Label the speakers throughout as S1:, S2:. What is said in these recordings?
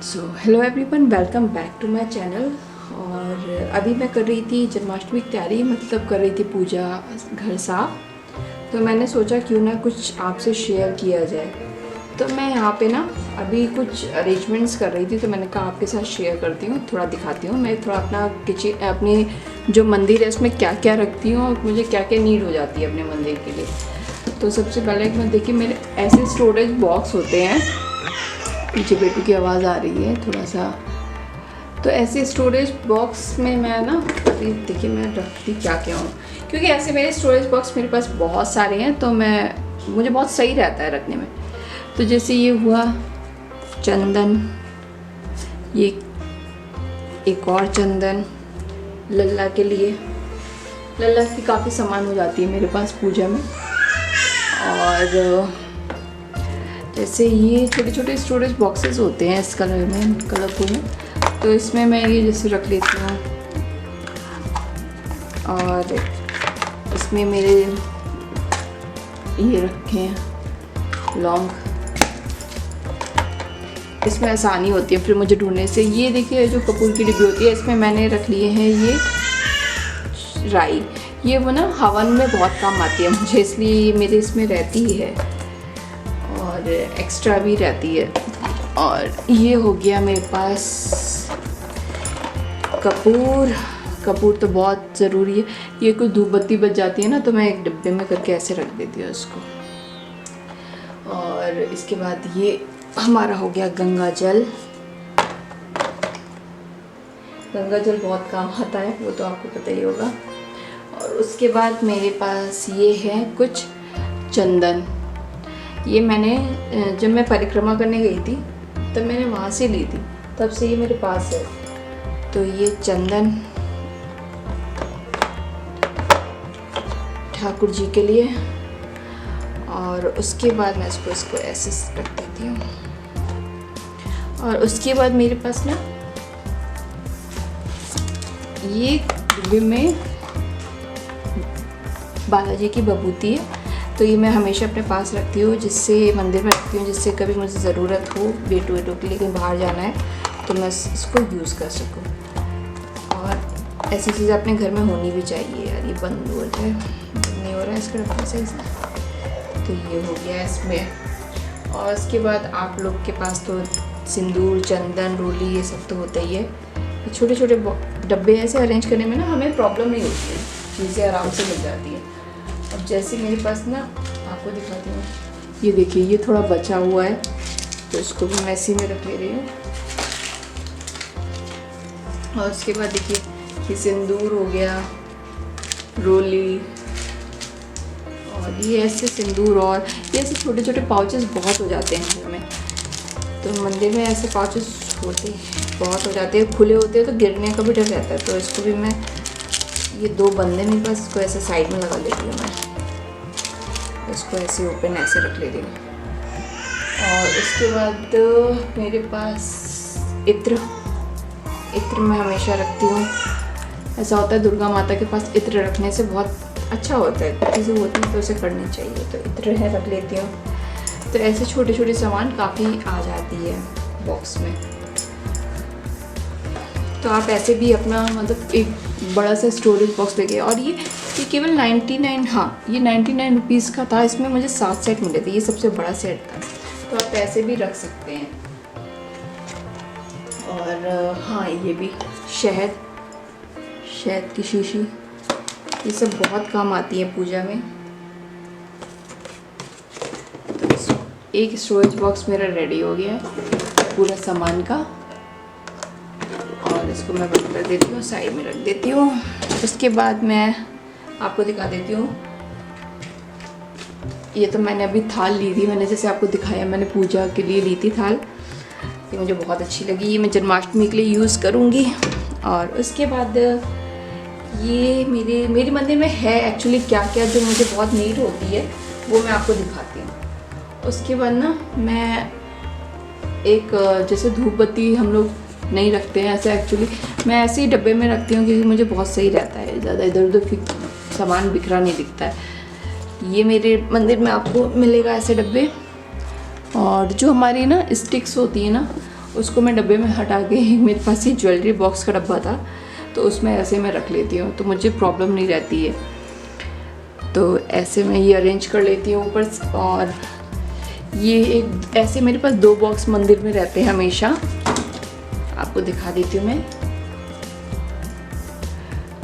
S1: So hello everyone, welcome back to my channel. और अभी मैं कर रही थी जन्माष्टमी की तैयारी, मतलब कर रही थी पूजा, घर साफ। तो मैंने सोचा क्यों ना कुछ आपसे शेयर किया जाए। तो मैं यहाँ पे ना अभी कुछ अरेंजमेंट्स कर रही थी, तो मैंने कहा आपके साथ शेयर करती हूँ, थोड़ा दिखाती हूँ। मैं थोड़ा अपना किचन, अपनी जो मंदिर है उसमें क्या क्या रखती हूँ और मुझे क्या क्या नीड हो जाती है अपने मंदिर के लिए। तो सबसे पहले मैं देखिए, मेरे ऐसे स्टोरेज बॉक्स होते हैं। पीछे बेटू की आवाज़ आ रही है थोड़ा सा। तो ऐसे स्टोरेज बॉक्स में मैं ना अभी देखिए मैं रखती क्या क्या हूँ, क्योंकि ऐसे मेरे स्टोरेज बॉक्स मेरे पास बहुत सारे हैं, तो मुझे बहुत सही रहता है रखने में। तो जैसे ये हुआ चंदन, ये एक और चंदन लल्ला के लिए, लल्ला की काफ़ी सामान हो जाती है मेरे पास पूजा में। और जैसे ये छोटे छोटे स्टोरेज बॉक्सेस होते हैं इस कलर में, कलरफुल में, तो इसमें मैं ये जैसे रख लेती हूँ। और इसमें मेरे ये रखे हैं लौंग, इसमें आसानी होती है फिर मुझे ढूंढने से। ये देखिए जो कपूर की डिब्बी होती है, इसमें मैंने रख लिए हैं ये राई। ये वो ना हवन में बहुत काम आती है मुझे, इसलिए ये मेरे इसमें रहती ही है और एक्स्ट्रा भी रहती है। और ये हो गया मेरे पास कपूर तो बहुत ज़रूरी है। ये कुछ धूप बत्ती बच जाती है ना, तो मैं एक डिब्बे में करके ऐसे रख देती हूँ इसको। और इसके बाद ये हमारा हो गया गंगा जल। गंगा जल बहुत काम आता है, वो तो आपको पता ही होगा। और उसके बाद मेरे पास ये है कुछ चंदन। ये मैंने जब मैं परिक्रमा करने गई थी तब मैंने वहाँ से ली थी, तब से ये मेरे पास है। तो ये चंदन ठाकुर जी के लिए। और उसके बाद मैं इसको ऐसे रख देती हूँ। और उसके बाद मेरे पास ना ये डिब्बे में बालाजी की बबूती है, तो ये मैं हमेशा अपने पास रखती हूँ, जिससे मंदिर में रखती हूँ, जिससे कभी मुझे ज़रूरत हो बेटू के लिए कहीं बाहर जाना है तो मैं इसको यूज़ कर सकूँ। और ऐसी चीज़ अपने घर में होनी भी चाहिए। यार ये बंद हो जाए, बंद नहीं हो रहा है इसका रखने सही से। तो ये हो गया इसमें। और उसके बाद आप लोग के पास तो सिंदूर, चंदन, रोली, ये सब तो होता ही है। छोटे छोटे डब्बे ऐसे अरेंज करने में ना हमें प्रॉब्लम नहीं होती है, चीज़ें आराम से मिल जाती है। अब जैसे मेरे पास ना, आपको दिखाती हूँ, ये देखिए ये थोड़ा बचा हुआ है, तो इसको भी मैं इसी में रख ले रही हूँ। और उसके बाद देखिए ये सिंदूर हो गया, रोली, और ये ऐसे सिंदूर, और ये ऐसे छोटे छोटे पाउचेस बहुत हो जाते हैं घर में। तो मंदिर में ऐसे पाउचेस होते बहुत हो जाते हैं, खुले होते हैं तो गिरने का भी डर रहता है। तो इसको भी मैं, ये दो बंदे मेरे पास, इसको ऐसे साइड में लगा लेती हूँ मैं, इसको ऐसे ओपन ऐसे रख लेती हूँ। और उसके बाद मेरे पास इत्र मैं हमेशा रखती हूँ। ऐसा होता है दुर्गा माता के पास इत्र रखने से बहुत अच्छा होता है, चीज़ें होती हैं तो उसे करनी चाहिए, तो इत्र है रख लेती हूँ। तो ऐसे छोटे छोटे सामान काफ़ी आ जाती है बॉक्स में। तो आप ऐसे भी अपना मतलब एक बड़ा सा स्टोरेज बॉक्स लेके। और ये केवल 99, हाँ ये 99 रुपीज़ का था। इसमें मुझे 7 सेट मिले थे, ये सबसे बड़ा सेट था, तो आप ऐसे भी रख सकते हैं। और हाँ ये भी शहद की शीशी, ये सब बहुत काम आती है पूजा में। तो एक स्टोरेज बॉक्स मेरा रेडी हो गया है पूरा सामान का। और इसको मैं बंद कर देती हूँ, साइड में रख देती हूँ। उसके बाद मैं आपको दिखा देती हूँ, ये तो मैंने अभी थाल ली थी, मैंने जैसे आपको दिखाया, मैंने पूजा के लिए ली थी थाल। ये मुझे बहुत अच्छी लगी, ये मैं जन्माष्टमी के लिए यूज़ करूँगी। और उसके बाद ये मेरे मंदिर में है एक्चुअली क्या क्या जो मुझे बहुत नीड होती है, वो मैं आपको दिखाती हूँ। उसके बाद ना मैं एक जैसे धूप बत्ती हम लोग नहीं रखते हैं ऐसे, एक्चुअली मैं ऐसे ही डब्बे में रखती हूँ, क्योंकि मुझे बहुत सही रहता है, ज़्यादा इधर उधर सामान बिखरा नहीं दिखता है। ये मेरे मंदिर में आपको मिलेगा ऐसे डब्बे। और जो हमारी ना स्टिक्स होती है ना, उसको मैं डब्बे में हटा के मेरे पास ही ज्वेलरी बॉक्स का डब्बा था, तो उसमें ऐसे मैं रख लेती हूँ, तो मुझे प्रॉब्लम नहीं रहती है। तो ऐसे मैं ये अरेंज कर लेती हूँ ऊपर। और ये एक ऐसे मेरे पास 2 बॉक्स मंदिर में रहते हैं हमेशा, आपको दिखा देती हूँ मैं।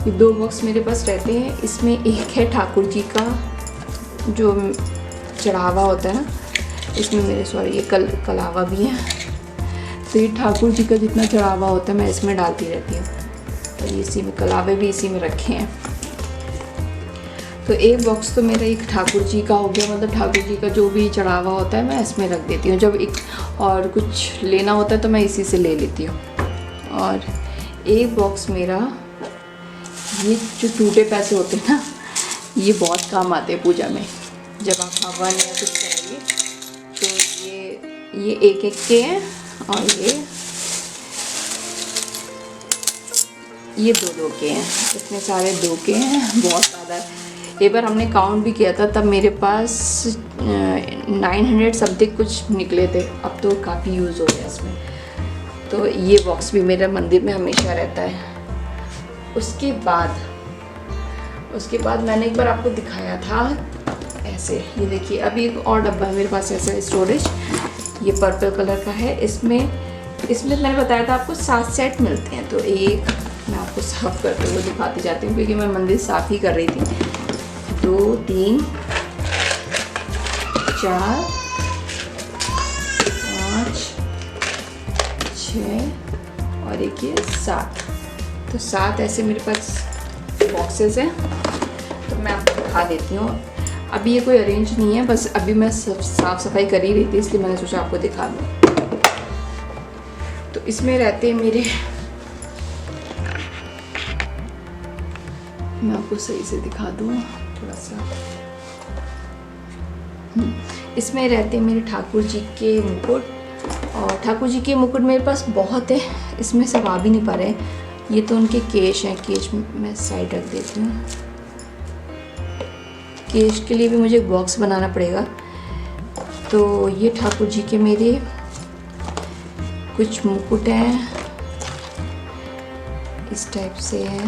S1: ये 2 बॉक्स मेरे पास रहते हैं। इसमें एक है ठाकुर जी का जो चढ़ावा होता है ना, इसमें मेरे ये कलावा भी है। तो ये ठाकुर जी का जितना चढ़ावा होता है मैं इसमें डालती रहती हूँ, और इसी में कलावे भी इसी में रखे हैं। तो एक बॉक्स तो मेरा एक ठाकुर जी का हो गया, मतलब ठाकुर जी का जो भी चढ़ावा होता है मैं इसमें रख देती हूँ। जब एक और कुछ लेना होता है तो मैं इसी से ले लेती हूँ। और एक बॉक्स मेरा ये जो टूटे पैसे होते हैं ना, ये बहुत काम आते हैं पूजा में। जब आप हवन या कुछ कराइए तो ये एक के हैं, और ये 2 के हैं। इतने सारे 2 के हैं, बहुत ज़्यादा। एक बार हमने काउंट भी किया था, तब मेरे पास 900 समथिंग कुछ निकले थे। अब तो काफ़ी यूज़ हो गया इसमें। तो ये बॉक्स भी मेरे मंदिर में हमेशा रहता है। उसके बाद मैंने एक बार आपको दिखाया था ऐसे, ये देखिए अभी एक और डब्बा है मेरे पास ऐसा स्टोरेज, ये पर्पल कलर का है। इसमें मैंने बताया था आपको 7 सेट मिलते हैं। तो एक मैं आपको साफ़ करते हुए दिखाती जाती हूँ, क्योंकि मैं मंदिर साफ़ ही कर रही थी। 2 3 4 5 6 और एक ये 7। तो 7 ऐसे मेरे पास बॉक्सेस हैं। तो मैं आपको दिखा देती हूँ। अभी ये कोई अरेंज नहीं है, बस अभी मैं साफ़ सफाई कर ही रही थी, इसलिए मैंने सोचा आपको दिखा दूँ। तो इसमें रहते हैं मेरे, मैं आपको सही से दिखा दूँ थोड़ा सा। इसमें रहते हैं मेरे ठाकुर जी के मुकुट, और ठाकुर जी के मुकुट मेरे पास बहुत है, इसमें सब आ भी नहीं पा रहे। ये तो उनके केश हैं, केश मैं साइड रख देती हूँ। केश के लिए भी मुझे एक बॉक्स बनाना पड़ेगा। तो ये ठाकुर जी के मेरे कुछ मुकुट हैं, इस टाइप से है।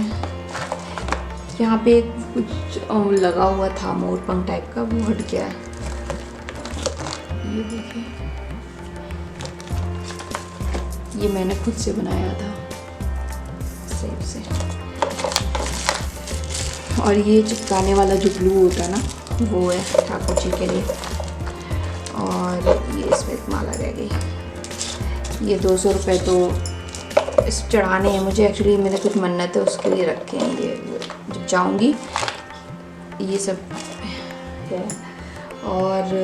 S1: यहाँ पे कुछ लगा हुआ था मोरपंख टाइप का, वो हट गया। ये देखिए, ये मैंने खुद से बनाया था सेब से। और ये चिपकाने वाला जो ग्लू होता है ना, वो है ठाकुर जी के लिए। और ये इसमें एक माला रह गई। ये 200 रुपये तो इस चढ़ाने हैं मुझे, एक्चुअली मेरे कुछ मन्नत है उसके लिए रखे हैं। ये जब जाऊंगी ये सब है। और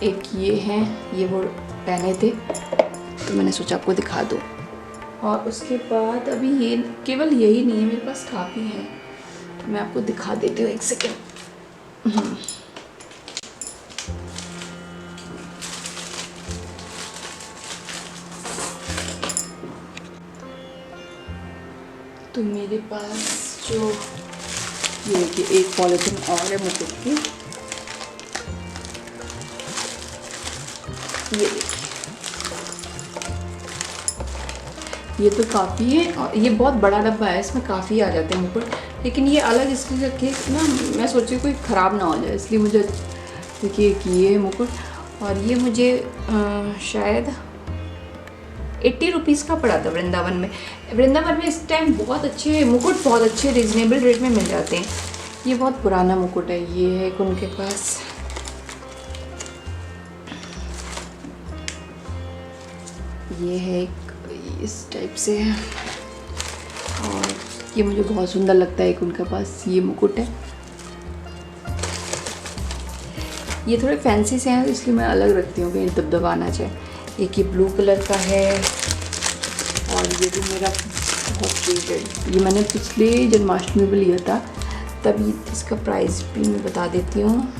S1: एक ये है, ये वो पहने थे तो मैंने सोचा आपको दिखा दूँ। और उसके बाद अभी ये केवल यही नहीं है, मेरे पास काफ़ी है, तो मैं आपको दिखा देती हूँ, एक सेकेंड। तो मेरे पास जो ये देखिए एक पॉलिथीन और है मुकुट की, ये देखिए, ये तो काफ़ी है। और ये बहुत बड़ा डब्बा है, इसमें काफ़ी आ जाते हैं मुकुट, लेकिन ये अलग इसलिए रखे ना, मैं सोची कोई ख़राब ना हो जाए, इसलिए मुझे देखिए कि ये मुकुट। और ये मुझे शायद 80 रुपीज़ का पड़ा था वृंदावन में। वृंदावन में इस टाइम बहुत अच्छे मुकुट, बहुत अच्छे रिजनेबल रेट में मिल जाते हैं। ये बहुत पुराना मुकुट है, ये है एक उनके पास। ये है एक इस टाइप से है, और ये मुझे बहुत सुंदर लगता है। एक उनके पास ये मुकुट है, ये थोड़े फैंसी से हैं इसलिए मैं अलग रखती हूँ, कहीं दबदबाना चाहिए। एक ये ब्लू कलर का है, और ये भी मेरा बहुत फेवरेट, ये मैंने पिछले जन्माष्टमी में लिया था, तभी इसका प्राइस भी मैं बता देती हूँ।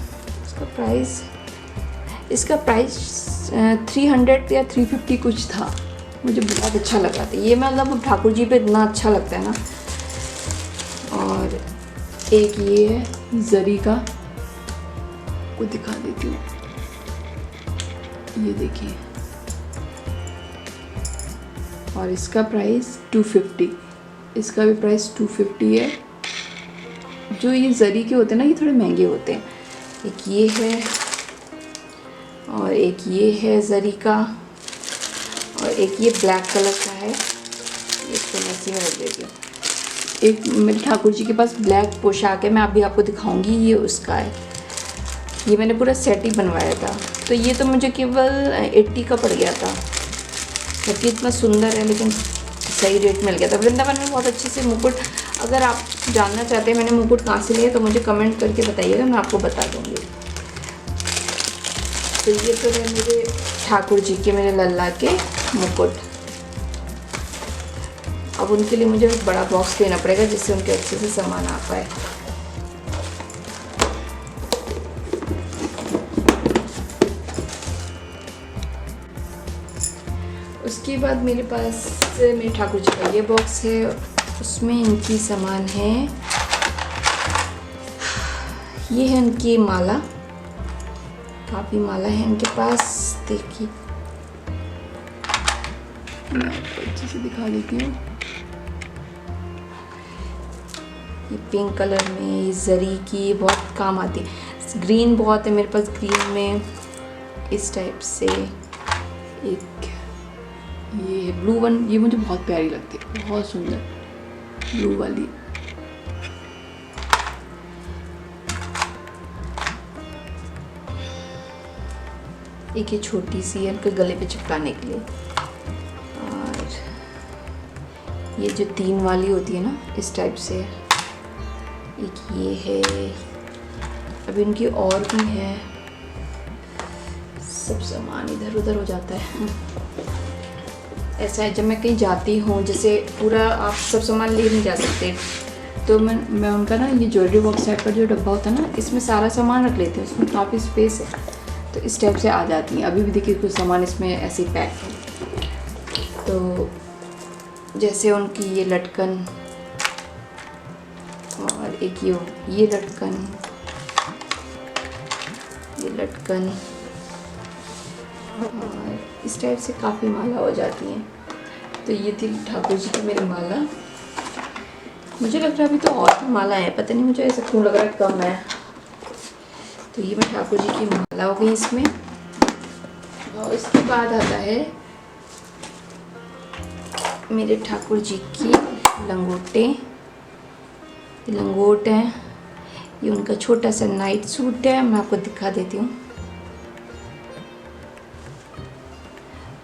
S1: इसका प्राइस 300 या 350 कुछ था, मुझे बहुत अच्छा लगा था ये, मतलब ठाकुर जी पे इतना अच्छा लगता है ना। और एक ये है जरी का, को दिखा देती हूँ, ये देखिए, और इसका प्राइस 250, इसका भी प्राइस 250 है। जो ये जरी के होते हैं ना, ये थोड़े महंगे होते हैं। एक ये है और एक ये है जरी का, और एक ये ब्लैक कलर का है। इसको मैं ऐसे में रख देती हूँ। एक मेरे ठाकुर जी के पास ब्लैक पोशाक है, मैं अभी आपको दिखाऊंगी, ये उसका है। ये मैंने पूरा सेट ही बनवाया था। तो ये तो मुझे केवल 80 का पड़ गया था, जबकि इतना सुंदर है, लेकिन सही रेट मिल गया था। वृंदावन में बहुत अच्छे से मुकुट, अगर आप जानना चाहते हैं मैंने मुकुट कहाँ से लिया तो मुझे कमेंट करके बताइएगा, मैं आपको बता दूँगी। तो ये तो है मेरे ठाकुर जी के, मेरे लल्ला के मुकुट। अब उनके लिए मुझे एक बड़ा बॉक्स लेना पड़ेगा जिससे उनके अच्छे से सामान आ पाए। उसके बाद मेरे पास मेरे ठाकुर जी का ये बॉक्स है, उसमें इनकी सामान है। ये है इनकी माला, काफ़ी माला है इनके पास, देखिए मैं आपको अच्छे से दिखा देती हूँ। ये पिंक कलर में, ये जरी की बहुत काम आती है। ग्रीन बहुत है मेरे पास, ग्रीन में इस टाइप से एक ये ब्लू वन, ये मुझे बहुत प्यारी लगती है, बहुत सुंदर ब्लू वाली। एक ये छोटी सी है उनके गले पे चिपकाने के लिए, और ये जो 3 वाली होती है ना, इस टाइप से एक ये है। अभी इनकी और भी है, सब सामान इधर उधर हो जाता है। ऐसा है जब मैं कहीं जाती हूँ, जैसे पूरा आप सब सामान ले नहीं जा सकते, तो मैं उनका ना ये ज्वेलरी बॉक्स टाइप का जो डब्बा होता है ना, इसमें सारा सामान रख लेती हूँ। इसमें काफ़ी स्पेस है, तो इस टाइप से आ जाती हैं। अभी भी देखिए कुछ सामान इसमें ऐसे ही पैक है। तो जैसे उनकी ये लटकन, और एक ये लटकन, ये लटकन, और इस टाइप से काफ़ी माला हो जाती हैं। तो ये थी ठाकुर जी की मेरी माला। मुझे लग रहा है अभी तो और भी माला है, पता नहीं मुझे ऐसा क्यों लग रहा है कम है। तो ये मैं ठाकुर जी की माला हो गई इसमें। और इसके बाद आता है मेरे ठाकुर जी की लंगोटे। ये लंगोट हैं, ये उनका छोटा सा नाइट सूट है, मैं आपको दिखा देती हूँ।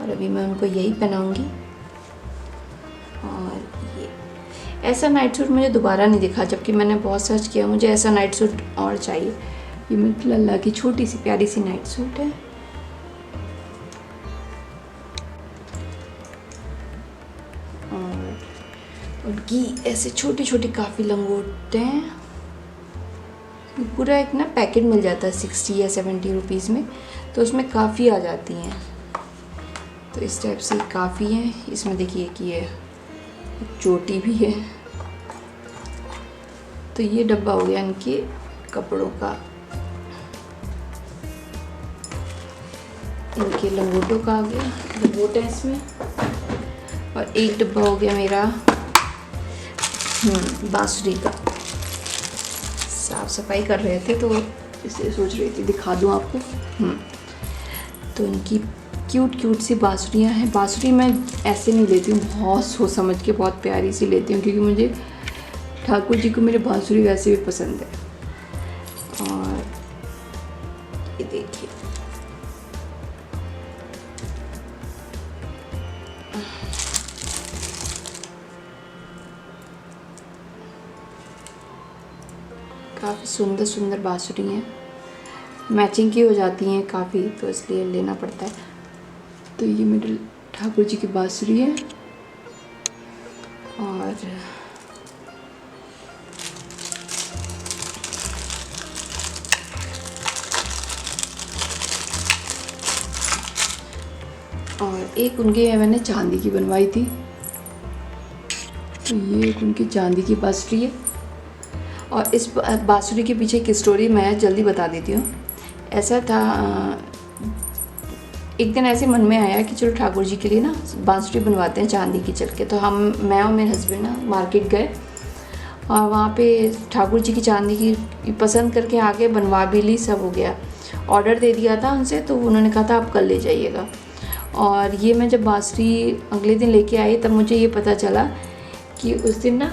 S1: और अभी मैं उनको यही पहनाऊंगी। और ये ऐसा नाइट सूट मुझे दोबारा नहीं दिखा, जबकि मैंने बहुत सर्च किया, मुझे ऐसा नाइट सूट और चाहिए। ये मेरी लल्ला की छोटी सी प्यारी सी नाइट सूट है। और उनकी ऐसे छोटी छोटी काफ़ी लंगोट हैं। पूरा एक ना पैकेट मिल जाता है 60 या 70 रुपीज़ में, तो उसमें काफ़ी आ जाती हैं। तो इस टाइप से काफ़ी हैं। इसमें देखिए कि ये चोटी भी है। तो ये डब्बा हो गया इनके कपड़ों का, इनके लंगोटों का आ गया, लंगोट है इसमें। और एक डब्बा हो गया मेरा बांसुरी का। साफ सफाई कर रहे थे तो इसलिए सोच रही थी दिखा दूँ आपको। तो इनकी क्यूट क्यूट सी बांसुरियाँ हैं। बांसुरी मैं ऐसे नहीं लेती हूँ, बहुत सोच समझ के बहुत प्यारी सी लेती हूँ, क्योंकि मुझे ठाकुर जी को मेरे बांसुरी वैसे भी पसंद है। और ये देखिए काफ़ी सुंदर सुंदर बांसुरी हैं, मैचिंग की हो जाती हैं काफ़ी, तो इसलिए लेना पड़ता है। तो ये मेरे ठाकुर जी की बांसुरी है। और एक उनके मैंने चांदी की बनवाई थी, तो ये एक उनकी चांदी की बांसुरी है। और इस बांसुरी के पीछे एक स्टोरी मैं जल्दी बता देती हूँ। ऐसा था, एक दिन ऐसे मन में आया कि चलो ठाकुर जी के लिए ना बांसुरी बनवाते हैं चांदी की चल के। तो मैं और मेरे हस्बैंड ना मार्केट गए और वहाँ पे ठाकुर जी की चांदी की पसंद करके आके बनवा भी ली, सब हो गया। ऑर्डर दे दिया था उनसे, तो उन्होंने कहा था आप कल ले जाइएगा। और ये मैं जब बांसुरी अगले दिन लेके आई तब मुझे ये पता चला कि उस दिन ना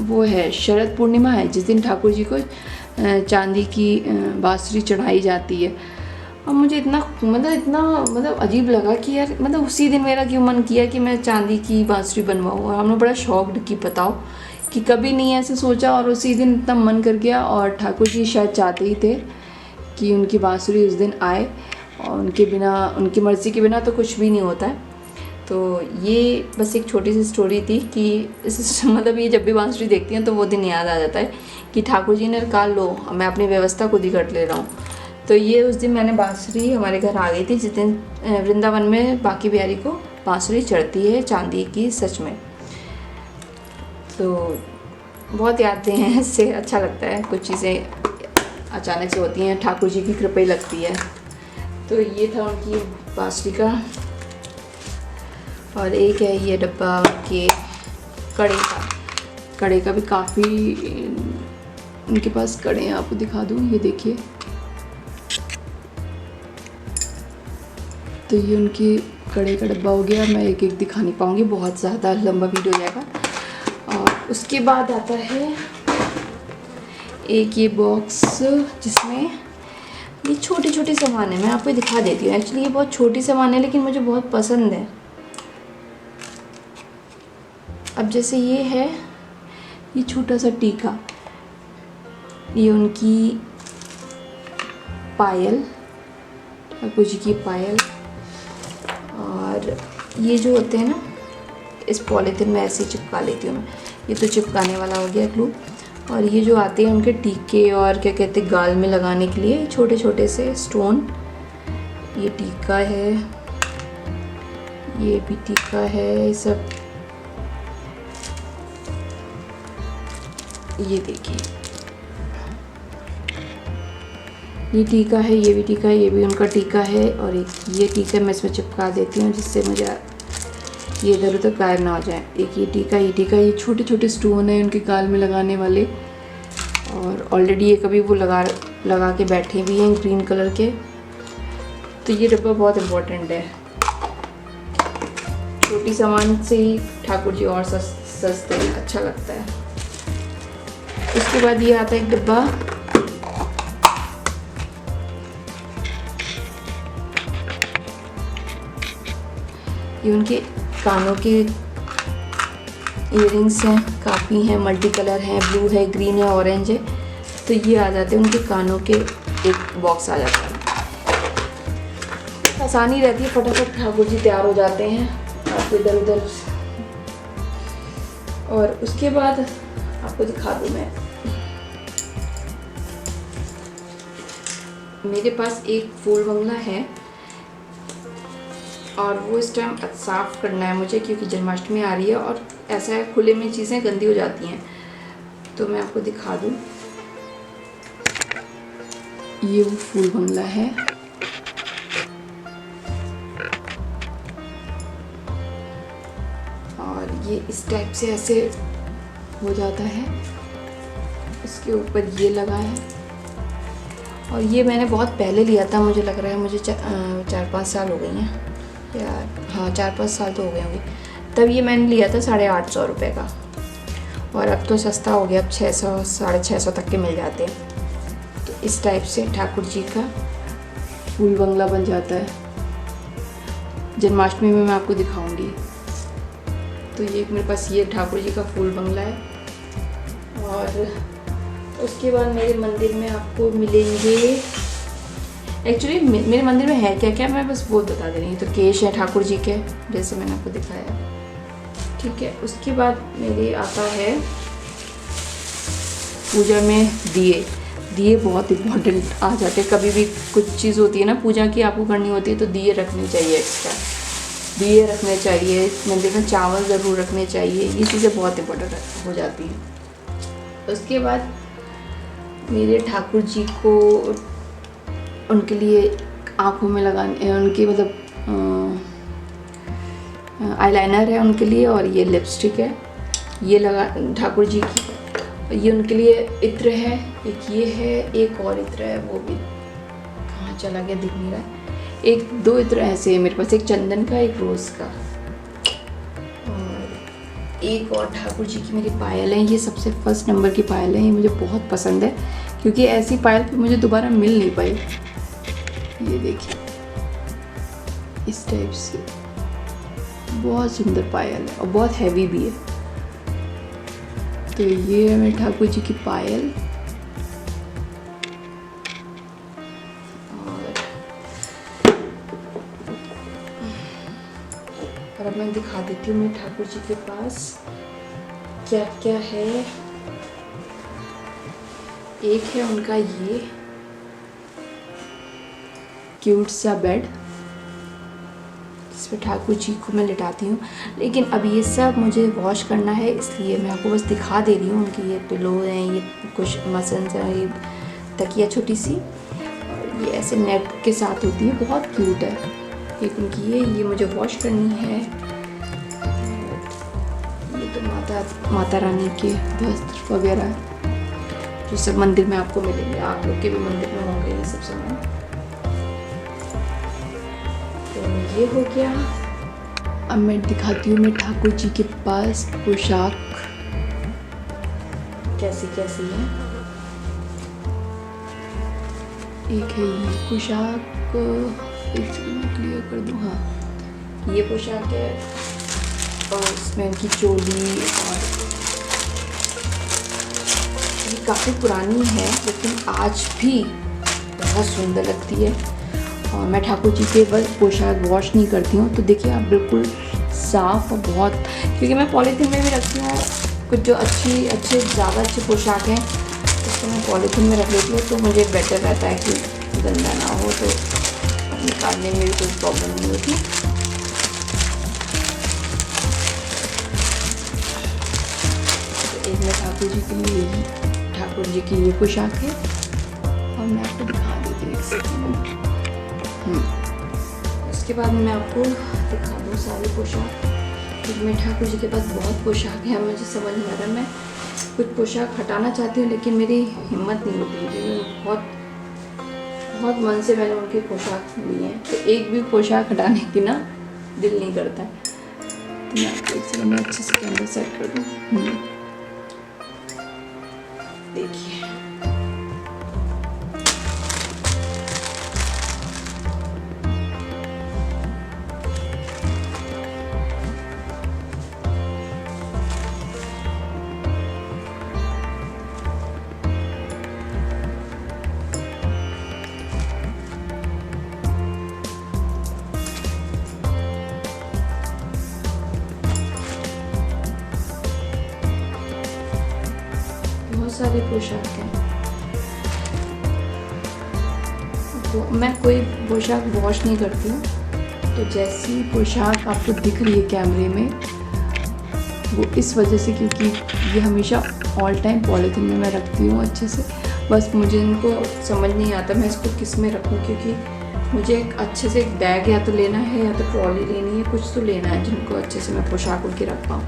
S1: वो है शरद पूर्णिमा है, जिस दिन ठाकुर जी को चांदी की बांसुरी चढ़ाई जाती है। और मुझे इतना अजीब लगा कि यार उसी दिन मेरा क्यों मन किया कि मैं चांदी की बांसुरी बनवाऊँ। और हमने बड़ा शौक्ड कि बताओ कि कभी नहीं ऐसे सोचा और उसी दिन इतना मन कर गया। और ठाकुर जी शायद चाहते ही थे कि उनकी बांसुरी उस दिन आए, और उनके बिना, उनकी मर्ज़ी के बिना तो कुछ भी नहीं होता है। तो ये बस एक छोटी सी स्टोरी थी कि ये जब भी बांसुरी देखती हैं तो वो दिन याद आ जाता है कि ठाकुर जी ने कहा लो मैं अपनी व्यवस्था खुद ही कर ले रहा हूँ। तो ये उस दिन मैंने बांसुरी हमारे घर आ गई थी, जिस दिन वृंदावन में बांके बिहारी को बांसुरी चढ़ती है चांदी की, सच में। तो बहुत यादें हैं, इससे अच्छा लगता है, कुछ चीज़ें अचानक से होती हैं, ठाकुर जी की कृपा ही लगती है। तो ये था उनकी बांसुरी का। और एक है ये डब्बा के कड़े का भी काफ़ी उनके पास कड़े हैं, आपको दिखा दूँ, ये देखिए। तो ये उनकी कड़े का डब्बा हो गया। मैं एक एक दिखा नहीं पाऊँगी, बहुत ज़्यादा लंबा वीडियो हो जाएगा। और उसके बाद आता है एक ये बॉक्स जिसमें ये छोटे छोटे सामान है। मैं आपको दिखा देती हूँ। एक्चुअली ये बहुत छोटी सामान है लेकिन मुझे बहुत पसंद है। अब जैसे ये है, ये छोटा सा टीका, ये उनकी पायल, ठाकुर जी की पायल। और ये जो होते हैं ना, इस पॉलीथिन में ऐसे चिपका लेती हूँ मैं। ये तो चिपकाने वाला हो गया ग्लू। और ये जो आते हैं उनके टीके, और क्या कहते हैं, गाल में लगाने के लिए छोटे छोटे से स्टोन। ये टीका है, ये भी टीका है, सब। ये देखिए, ये टीका है, ये भी टीका है, ये भी उनका टीका है। और एक ये टीका मैं इसमें चिपका देती हूँ जिससे मुझे ये इधर उधर गायब ना हो जाए। एक ये टीका, ये छोटे छोटे स्टोन है उनके गाल में लगाने वाले। और ऑलरेडी ये कभी वो लगा के बैठे भी हैं, ग्रीन कलर के। तो ये डब्बा बहुत इम्पोर्टेंट है। छोटी सामान से ही ठाकुर जी और सस्ते अच्छा लगता है। उसके बाद ये आता है एक डब्बा, ये उनके कानों के इयररिंग्स हैं, काफ़ी हैं, मल्टी कलर हैं, ब्लू है, ग्रीन है, ऑरेंज है। तो ये आ जाते हैं उनके कानों के, एक बॉक्स आ जाता है। आसानी रहती है, फटाफट ठाकुर जी तैयार हो जाते हैं। आपको इधर उधर। और उसके बाद आपको दिखा दूँ मैं, मेरे पास एक फूल बंगला है और वो इस टाइम साफ़ करना है मुझे, क्योंकि जन्माष्टमी आ रही है और ऐसा है खुले में चीज़ें गंदी हो जाती हैं। तो मैं आपको दिखा दूँ, ये वो फूल बंगला है। और ये इस टाइप से ऐसे हो जाता है, इसके ऊपर ये लगा है। और ये मैंने बहुत पहले लिया था, मुझे लग रहा है मुझे 4-5 साल हो गई हैं यार, हाँ 4-5 साल तो हो गए होंगे। तब ये मैंने लिया था 850 रुपये का। और अब तो सस्ता हो गया, अब 600 650 तक के मिल जाते हैं। तो इस टाइप से ठाकुर जी का फूल बंगला बन जाता है। जन्माष्टमी में मैं आपको दिखाऊंगी। तो ये मेरे पास ये ठाकुर जी का फूल बंगला है। और उसके बाद मेरे मंदिर में आपको मिलेंगे, एक्चुअली मेरे मंदिर में है क्या क्या मैं बस वो बता दे रही हूँ। तो केश है ठाकुर जी के, जैसे मैंने आपको दिखाया, ठीक है। उसके बाद मेरे आता है पूजा में दिए बहुत इम्पोर्टेंट आ जाते हैं। कभी भी कुछ चीज़ होती है ना पूजा की आपको करनी होती है, तो दिए रखने चाहिए, एक्स्ट्रा दिए रखने चाहिए। मंदिर में चावल ज़रूर रखने चाहिए, ये चीज़ें बहुत इम्पोर्टेंट हो जाती हैं। उसके बाद मेरे ठाकुर जी को, उनके लिए आँखों में लगाने उनकी मतलब आईलाइनर है उनके लिए, और ये लिपस्टिक है, ये लगा ठाकुर जी की। ये उनके लिए इत्र है, एक ये है, एक और इत्र है, वो भी कहाँ चला गया दिख नहीं रहा है। एक दो इत्र ऐसे है मेरे पास, एक चंदन का, एक रोज़ का, और एक और ठाकुर जी की मेरी पायल है। ये सबसे फर्स्ट नंबर की पायल है, ये मुझे बहुत पसंद है क्योंकि ऐसी पायल फिर मुझे दोबारा मिल नहीं पाई। ये देखिए इस टाइप से बहुत सुंदर पायल है और बहुत हैवी भी है। तो ये है मेरे ठाकुर जी की पायल। और अब मैं दिखा देती हूँ मेरे ठाकुर जी के पास क्या क्या है। एक है उनका ये क्यूट सा बेड, जिसमें ठाकुर जी को मैं लिटाती हूँ, लेकिन अब ये सब मुझे वॉश करना है, इसलिए मैं आपको बस दिखा दे रही हूँ। उनकी ये पिलो हैं, ये कुछ मसल्स हैं, ये तकिया छोटी सी, और ये ऐसे नेट के साथ होती है, बहुत क्यूट है। एक उनकी ये मुझे वॉश करनी है। ये तो माता रानी के वस्त्र वगैरह जो सब मंदिर में आपको मिलेंगे, आप लोग के भी मंदिर में होंगे ये सब सामान। तो ये हो गया। अब मैं दिखाती हूँ मैं ठाकुर जी के पास पोशाक कैसी कैसी है। एक है ये पोशाक, मैं क्लियर कर दूँ, हाँ ये पोशाक है, और इसमें इनकी चोली, और ये काफ़ी पुरानी है लेकिन आज भी बहुत सुंदर लगती है। और मैं ठाकुर जी के बस पोशाक वॉश नहीं करती हूँ, तो देखिए आप बिल्कुल साफ़ और बहुत, क्योंकि मैं पॉलीथीन में भी रखती हूँ कुछ जो अच्छे ज़्यादा अच्छे पोशाक हैं उसको मैं पॉलीथीन में रख लेती हूँ, तो मुझे बेटर रहता है कि गंदा ना हो, तो निकालने में भी कोई प्रॉब्लम नहीं होती। तो एक मैं ठाकुर जी के लिए ठाकुर जी की ये पोशाक है, और मैं आपको दिखा देती हूँ एक सेकंड। उसके बाद मैं आपको दिखा दूँ सारी पोशाक, क्योंकि मैं ठाकुर जी के पास बहुत पोशाक है, मुझे समझ नहीं आ रहा, मैं कुछ पोशाक हटाना चाहती हूँ लेकिन मेरी हिम्मत नहीं होती है। बहुत मन से मैंने उनकी पोशाक ली है, तो एक भी पोशाक हटाने की ना दिल नहीं करता है। तो मैं आपको एक सेकंड में अच्छे से कैमरा सेट कर दूँ। देखिए बहुत सारी पोशाक हैं। मैं कोई पोशाक वॉश नहीं करती हूँ, तो जैसी पोशाक आपको दिख रही है कैमरे में वो इस वजह से क्योंकि ये हमेशा ऑल टाइम पॉलीथीन में मैं रखती हूँ अच्छे से। बस मुझे इनको समझ नहीं आता मैं इसको किस में रखूँ, क्योंकि मुझे एक अच्छे से एक बैग या तो लेना है या तो ट्रॉली लेनी है, कुछ तो लेना है जिनको अच्छे से मैं पोशाक उनकी रख पाऊँ।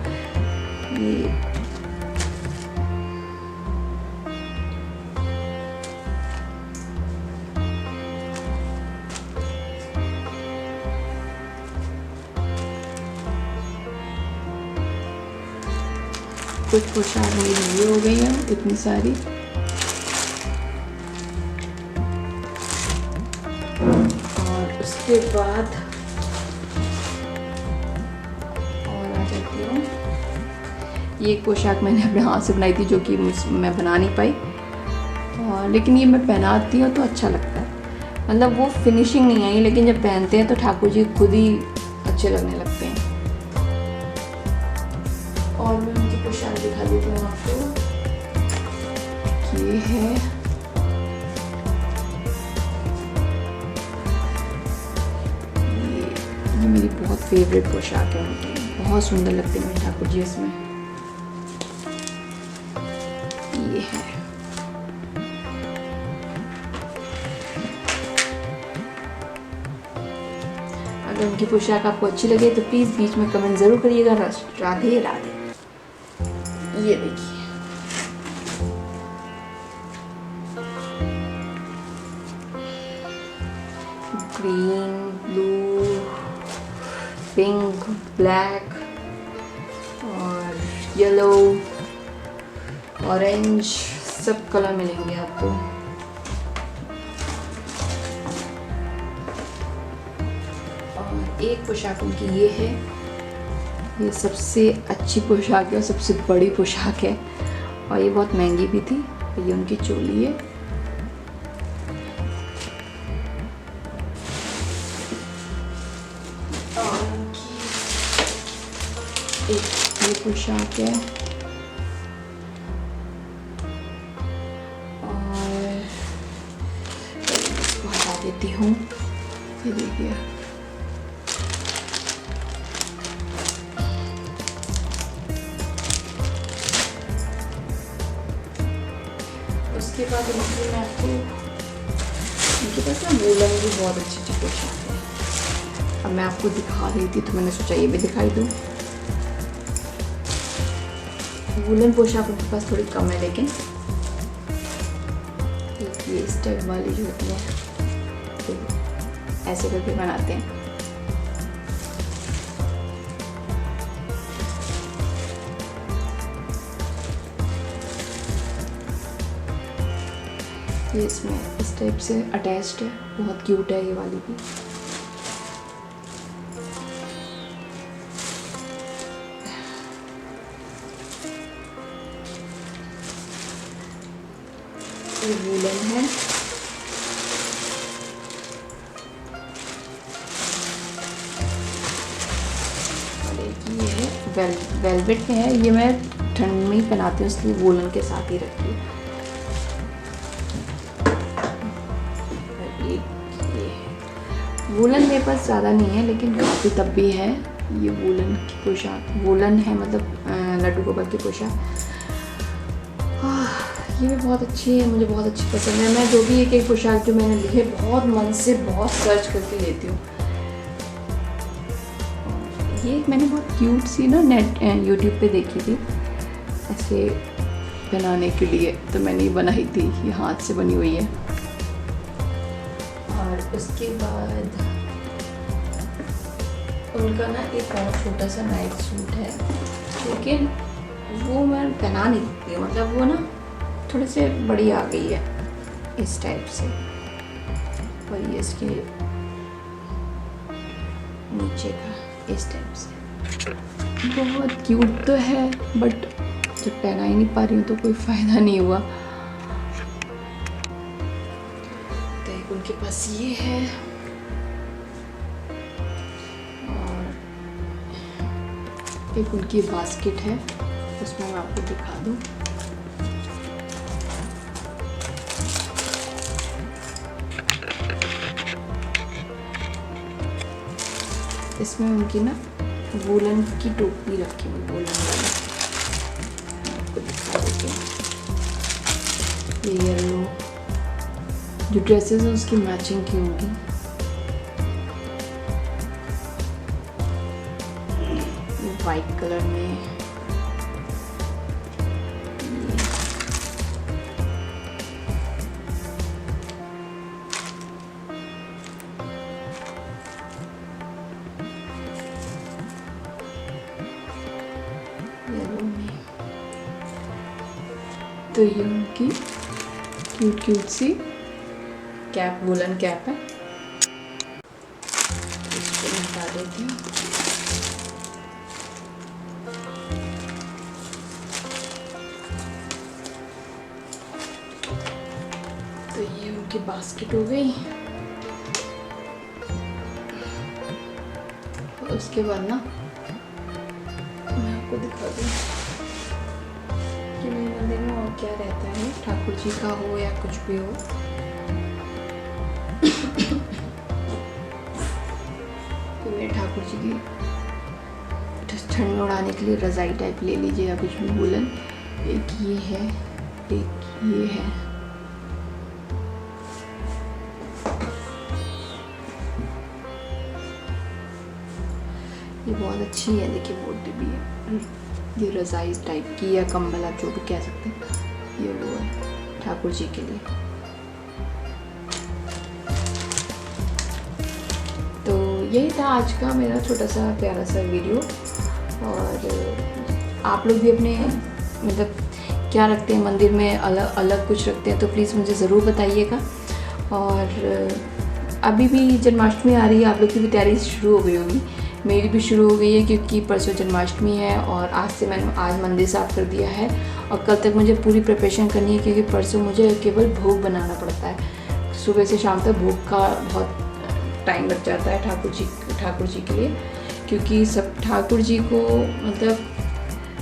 S1: ये कुछ पोशाक मेरी ये हो गई है इतनी सारी। और उसके बाद और आ जाती हूँ, ये एक पोशाक मैंने अपने हाथ से बनाई थी जो कि मैं बना नहीं पाई, और लेकिन ये मैं पहनाती हूँ तो अच्छा लगता है। मतलब वो फिनिशिंग नहीं आई, लेकिन जब पहनते हैं तो ठाकुर जी खुद ही अच्छे लगने लगते हैं। और मैं उनकी पोशाक दिखा देती हूँ आपको। ये है ये मेरी बहुत फेवरेट पोशाक है उनकी, बहुत सुंदर लगते हैं मेरे ठाकुर जी इसमें। ये है अगर उनकी पोशाक आपको अच्छी लगे तो प्लीज़ बीच में कमेंट ज़रूर करिएगा। राधे राधे। ये देखिए, ग्रीन, ब्लू, पिंक, ब्लैक और येलो, ऑरेंज, सब कलर मिलेंगे आपको। और एक पोशाक उनकी ये है, ये सबसे अच्छी पोशाक है और सबसे बड़ी पोशाक है और ये बहुत महंगी भी थी। ये उनकी चोली है। और उनकी एक ये पोशाक है और इसको हटा देती हूँ। ये देखिए, उसके बाद उनकी मैं आपको, उनके पास ना वूलन भी बहुत अच्छी अच्छी पोशाक है। अब मैं आपको दिखा रही थी तो मैंने सोचा ये भी दिखाई दूँ। वूलन पोशाक उनके पास थोड़ी कम है, लेकिन ये स्टेप वाली जो होती है तो ऐसे करके बनाते हैं। ये इसमें इस टाइप से अटैच्ड है, बहुत क्यूट है ये वाली भी। ये वूलन है। और एक ये है वेलवेट में है। ये मैं ठंड में ही पहनाती हूँ, इसलिए वूलन के साथ ही रखती हूँ। वूलन मेरे पास ज़्यादा नहीं है, लेकिन काफ़ी तब भी है। ये वूलन की पोशाक, वूलन है मतलब लड्डू गोपाल की पोशाक। ये भी बहुत अच्छी है, मुझे बहुत अच्छी पसंद है। मैं जो भी एक एक पोशाक जो मैंने ली है बहुत मन से बहुत सर्च करके लेती हूँ। ये मैंने बहुत क्यूट सी ना नेट यूट्यूब पे देखी थी ऐसे बनाने के लिए, तो मैंने ये बनाई थी। ये हाथ से बनी हुई है। और उसके बाद उनका ना एक और छोटा सा नाइट सूट है, लेकिन वो मैं पहना नहीं सकती, मतलब वो ना थोड़े से बड़ी आ गई है इस टाइप से। और ये इसके नीचे का इस टाइप से बहुत क्यूट तो है, बट जब पहना ही नहीं पा रही हूँ तो कोई फ़ायदा नहीं हुआ। तो एक उनके पास ये है और एक उनकी बास्केट है, उसमें मैं आपको दिखा दूँ। इसमें उनकी ना वूलन की टोपी रखी हुई, वूलन वाली, आपको दिखा देती हूँ। ये येलो जो ड्रेसेस हैं उसकी मैचिंग की होंगी। वाइट कलर में तो ये उनकी क्यूट क्यूट सी कैप, वूलन कैप है। इसको मैं हटा देती हूँ। तो ये उनकी बास्केट हो गई। उसके बाद ना मैं आपको दिखा दूँ कि मेरे मंदिर में और क्या रहता है, ठाकुर जी का हो या कुछ भी हो। तो मेरे ठाकुर जी की ठंड में उड़ाने के लिए रज़ाई टाइप ले लीजिए या कुछ भी वूलन। एक ये है, एक ये है। ये बहुत अच्छी है, देखिए मोटी भी है। ये रज़ाई टाइप की या कंबल आप जो भी कह सकते हैं, ये वो है ठाकुर जी के लिए। तो यही था आज का मेरा छोटा सा प्यारा सा वीडियो। और आप लोग भी अपने मतलब क्या रखते हैं मंदिर में, अलग अलग कुछ रखते हैं तो प्लीज़ मुझे ज़रूर बताइएगा। और अभी भी जन्माष्टमी आ रही है, आप लोग की भी तैयारी शुरू हो गई होगी, मेरी भी शुरू हो गई है क्योंकि परसों जन्माष्टमी है और आज से मैंने आज मंदिर साफ़ कर दिया है और कल तक मुझे पूरी प्रिपरेशन करनी है क्योंकि परसों मुझे केवल भोग बनाना पड़ता है। सुबह से शाम तक भोग का बहुत टाइम लग जाता है ठाकुर जी के लिए, क्योंकि सब ठाकुर जी को मतलब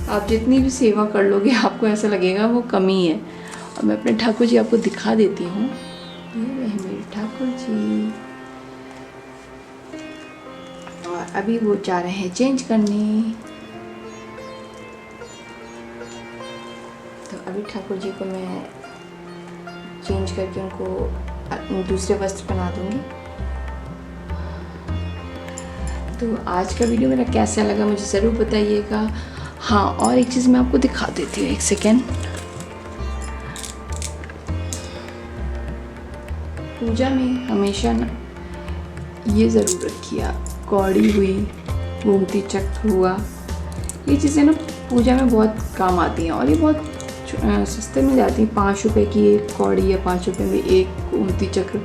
S1: आप जितनी भी सेवा कर लोगे आपको ऐसा लगेगा वो कमी है। और मैं अपने ठाकुर जी आपको दिखा देती हूँ, ये रहे मेरे ठाकुर जी। और अभी वो जा रहे हैं चेंज करने, तो अभी ठाकुर जी को मैं चेंज करके उनको दूसरे वस्त्र पहना दूँगी। तो आज का वीडियो मेरा कैसा लगा मुझे ज़रूर बताइएगा। हाँ, और एक चीज़ मैं आपको दिखा देती हूँ, एक सेकेंड। पूजा में हमेशा ना ये ज़रूर रखिए, कौड़ी हुई, गोमती चक्र हुआ, ये चीज़ें ना पूजा में बहुत काम आती हैं और ये बहुत सस्ते में जाती हैं। 5 रुपए की एक कौड़ी या 5 रुपए में एक गोमती चक्र,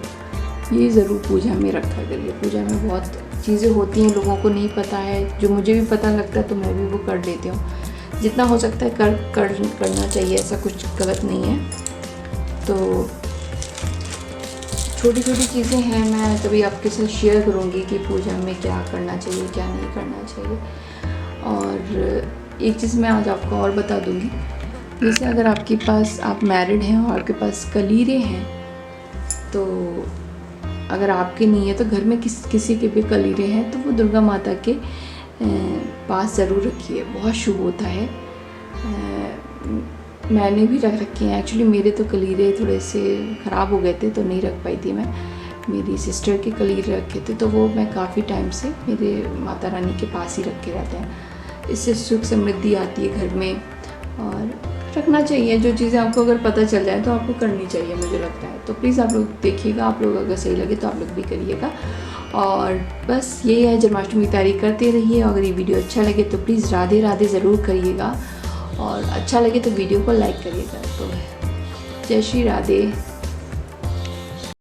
S1: ये ज़रूर पूजा में रखा करिए। पूजा में बहुत चीज़ें होती हैं, लोगों को नहीं पता है, जो मुझे भी पता लगता है तो मैं भी वो कर लेती हूँ। जितना हो सकता है करना चाहिए, ऐसा कुछ गलत नहीं है। तो छोटी छोटी चीज़ें हैं, मैं कभी आपके साथ शेयर करूँगी कि पूजा में क्या करना चाहिए क्या नहीं करना चाहिए। और एक चीज़ मैं आज आपको और बता दूँगी, जैसे अगर आपके पास आप मैरिड हैं और आपके पास कलीरे हैं, तो अगर आपके नहीं है तो घर में किसी के भी कलीरे हैं तो वो दुर्गा माता के पास ज़रूर रखिए, बहुत शुभ होता है। मैंने भी रख रखे हैं, एक्चुअली मेरे तो कलीरे थोड़े से ख़राब हो गए थे तो नहीं रख पाई थी मैं। मेरी सिस्टर के कलीरे रखे थे तो वो मैं काफ़ी टाइम से मेरे माता रानी के पास ही रख के रहते हैं। इससे सुख समृद्धि आती है घर में, और रखना चाहिए। जो चीज़ें आपको अगर पता चल जाए तो आपको करनी चाहिए, मुझे लगता है। तो प्लीज़ आप लोग देखिएगा, आप लोग अगर सही लगे तो आप लोग भी करिएगा। और बस यही है, जन्माष्टमी की तैयारी करते रहिए। अगर ये वीडियो अच्छा लगे तो प्लीज़ राधे राधे ज़रूर करिएगा, और अच्छा लगे तो वीडियो को लाइक करिएगा। तो जय श्री राधे।